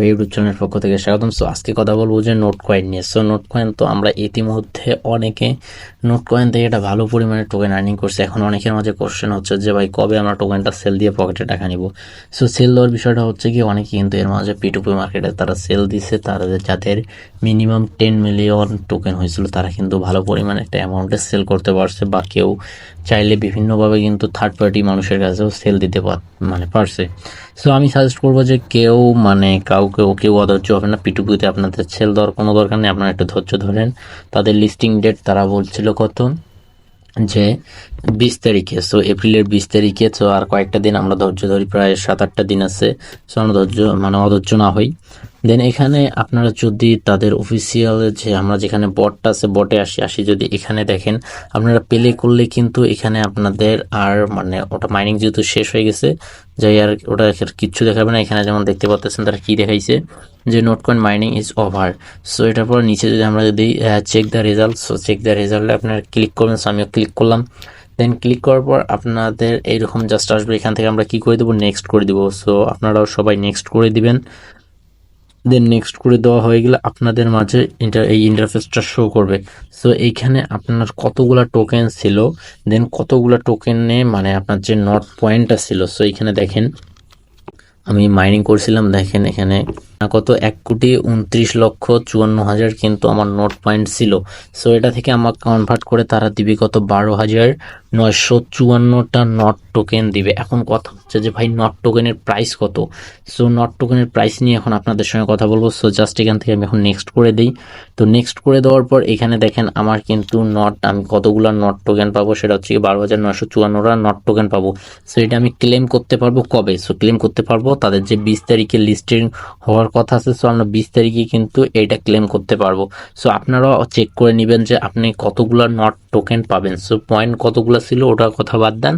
YouTube চ্যানেলের পক্ষ থেকে স্বাগতম। সো আজকে কথা বলবো যে নোট কয়েন নিয়ে। সো নোট কয়েন তো আমরা ইতিমধ্যে অনেকে নোট কয়েন থেকে একটা ভালো পরিমাণে টোকেন আর্নিং করছে। এখন অনেকের মাঝে কোশ্চেন হচ্ছে যে ভাই কবে আমরা টোকেনটা সেল দিয়ে পকেটে টাকা নিব। সো সেল দেওয়ার বিষয়টা হচ্ছে কি, অনেকে কিন্তু এর মাঝে P2P মার্কেটে তারা সেল দিছে, তারা যাদের মিনিমাম 10 মিলিয়ন টোকেন হয়েছিল তারা কিন্তু ভালো পরিমাণে একটা অ্যামাউন্টে সেল করতে পারছে, বা কেউ চাইলে বিভিন্নভাবে কিন্তু থার্ড পার্টি মানুষের কাছেও সেল দিতে পারছে। সো আমি সাজেস্ট করবো যে কেউ অধৈর্য হবে না। P2P-তে আপনাদের সেল দেওয়ার কোনো দরকার নেই, আপনারা একটু ধৈর্য ধরেন। তাদের লিস্টিং ডেট তারা বলছিল কত, যে 20 তারিখে। সো এপ্রিলের 20 তারিখে। সো আর কয়েকটা দিন আমরা ধৈর্য ধরি, প্রায় 7-8টা দিন আছে। সো আমরা অধৈর্য না হই। দেন এখানে আপনারা যদি তাদের অফিসিয়াল যে আমরা যেখানে বটটা আছে বটে আসি যদি এখানে দেখেন, আপনারা প্লে করলে কিন্তু এখানে আপনাদের আর ওটা মাইনিং যেহেতু শেষ হয়ে গেছে, যাই আর ওটা কিচ্ছু দেখাবে না। এখানে যেমন দেখতে পাচ্ছেন তারা কি দেখাইছে, যে Notcoin mining is over. So এটার পর নিচে আমরা যদি check the result, so check the রেজাল্টে আপনারা ক্লিক করবেন। সো আমিও ক্লিক করলাম। দেন ক্লিক করার পর আপনাদের এইরকম জাস্ট আসবে। এখান থেকে আমরা কি করে দেবো, নেক্সট করে দিব। সো আপনারাও সবাই নেক্সট করে দিবেন। দেন নেক্সট করে দেওয়া হয়ে গেলে আপনাদের মাঝে এই ইন্টারফেসটা শো করবে। সো এইখানে আপনার কতগুলা টোকেন ছিল, দেন কতগুলা টোকেনে আপনার যে নট পয়েন্টটা ছিল। সো এইখানে দেখেন আমি মাইনিং করছিলাম, দেখেন এখানে কত 1,29,54,000 কিন্তু আমার নোট পয়েন্ট ছিল। সো এটা থেকে আমার কনভার্ট করে তারা দিবে কত, 12,954টা নট টোকেন দিবে। এখন কথা হচ্ছে যে ভাই নট টোকেনের প্রাইস কত। সো নট টোকেনের প্রাইস নিয়ে এখন আপনাদের সঙ্গে কথা বলবো। সো জাস্ট এখান থেকে আমি এখন নেক্সট করে দিই। তো নেক্সট করে দেওয়ার পর এখানে দেখেন আমার কিন্তু আমি কতগুলো নট টোকেন পাবো, সেটা হচ্ছে 12,954টা নট টোকেন পাবো। সো এটা আমি ক্লেম করতে পারবো কবে? সো ক্লেম করতে পারবো তাদের যে 20 তারিখে লিস্টিং হওয়ার কথা আছে। সো আমরা 20 তারিখে কিন্তু এইটা ক্লেম করতে পারবো। সো আপনারাও চেক করে নেবেন যে আপনি কতগুলো নট টোকেন পাবেন। সো পয়েন্ট কতগুলো ছিল ওটার কথা বাদ দেন,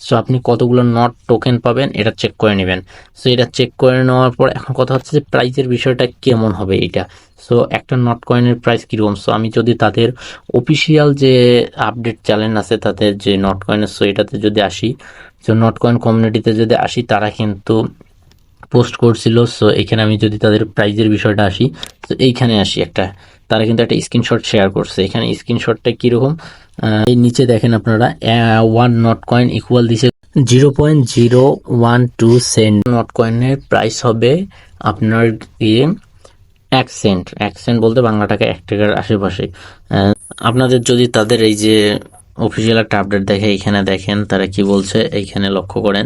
সো আপনি কতগুলো নট টোকেন পাবেন এটা চেক করে নেবেন। সো এটা চেক করে নেওয়ার পর এখন কথা হচ্ছে যে প্রাইসের বিষয়টা কেমন হবে এটা। সো একটা নট কয়েনের প্রাইস কীরকম। সো আমি যদি তাদের অফিসিয়াল যে আপডেট চ্যানেল আছে তাদের যে নট কয়েনের, সো এটাতে যদি আসি, সো নট কয়েন কমিউনিটিতে যদি আসি, তারা কিন্তু পোস্ট করছিল। সো এখানে আমি যদি তাদের প্রাইজের বিষয়টা আসি, তো এইখানে আসি তারা কিন্তু একটা স্ক্রিনশট শেয়ার করছে। এখানে স্ক্রিনশটটা কীরকম, এই নিচে দেখেন আপনারা 1 নট কয়েন ইকুয়াল দিছে 0.012 সেন্ট। নট কয়েনের প্রাইস হবে আপনার 1 সেন্ট বলতে বাংলা টাকা 1 টাকার আশেপাশে। আপনাদের যদি তাদের এই যে অফিসিয়াল একটা আপডেট দেখে, এখানে দেখেন তারা কি বলছে, এইখানে লক্ষ্য করেন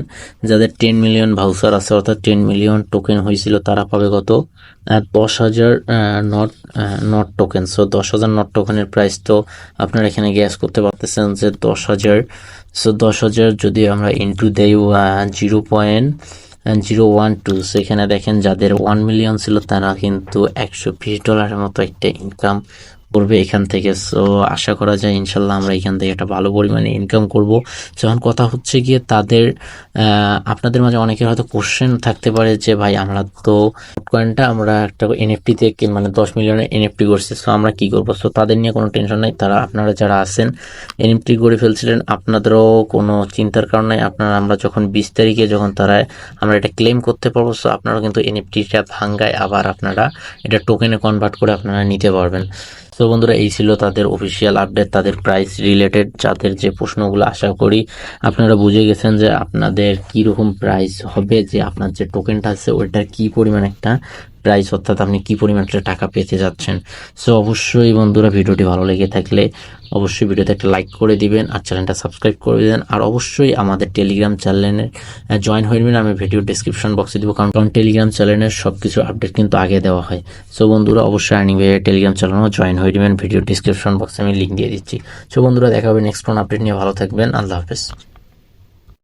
যাদের 10 মিলিয়ন ভাউচার আছে, অর্থাৎ 10 মিলিয়ন টোকেন হয়েছিল, তারা পাবে কত, 10,000 নট টোকেন। সো 10,000 নট টোকেনের প্রাইস তো আপনারা এখানে গ্যাস করতে পারতেছেন যে 10,000। সো 10,000 যদি আমরা ইন্টু দেই 0.012, সেখানে দেখেন যাদের 1 মিলিয়ন ছিল তারা কিন্তু $120 মতো একটা ইনকাম করবে এখান থেকে। সো আশা করা যায় ইনশাল্লাহ আমরা এখান থেকে একটা ভালো পরিমাণে ইনকাম করব। যখন কথা হচ্ছে গিয়ে তাদের আপনাদের মাঝে অনেকের হয়তো কোশ্চেন থাকতে পারে যে ভাই আমরা তো কয়েনটা আমরা একটা NFT থেকে 10 মিলিয়নের NFT করছি, সো আমরা কি করবো। সো তাদের নিয়ে কোনো টেনশন নাই, আপনারা যারা আছেন NFT করে ফেলছিলেন, আপনাদেরও কোনো চিন্তার কারণ নাই। আমরা যখন 20 তারিখে আমরা এটা ক্লেম করতে পারবো, সো আপনারা কিন্তু NFTটা ভাঙ্গায় আবার আপনারা এটা টোকেনে কনভার্ট করে আপনারা নিতে পারবেন। তো বন্ধুরা, এই ছিল তাদের অফিসিয়াল আপডেট, তাদের প্রাইস রিলেটেড যাদের যে প্রশ্নগুলো। আশা করি আপনারা বুঝে গেছেন যে আপনাদের কীরকম প্রাইস হবে, যে আপনার যে টোকেনটা আছে ওইটার কী পরিমাণ একটা প্রাইস, অর্থাৎ আপনি কী পরিমাণ একটা টাকা পেতে যাচ্ছেন। সো অবশ্যই বন্ধুরা, ভিডিওটি ভালো লেগে থাকলে অবশ্যই ভিডিওতে একটা লাইক করে দিবেন আর চ্যানেলটা সাবস্ক্রাইব করে দেবেন। আর অবশ্যই আমাদের টেলিগ্রাম চ্যানেলে জয়েন হয়ে নেবেন। আমি ভিডিও ডিসক্রিপশন বক্সে দেবো, কারণ টেলিগ্রাম চ্যানেলের সব কিছু আপডেট কিন্তু আগে দেওয়া হয়। সো বন্ধুরা, অবশ্যই আর্নিং ভাইয়ের টেলিগ্রাম চ্যানেলও জয়েন হয়ে নেবেন। ভিডিও ডিসক্রিপশন বক্সে আমি লিঙ্ক দিয়ে দিচ্ছি। সো বন্ধুরা, দেখা হবে নেক্সট কোন আপডেট নিয়ে। ভালো থাকবেন, আল্লাহ হাফেজ।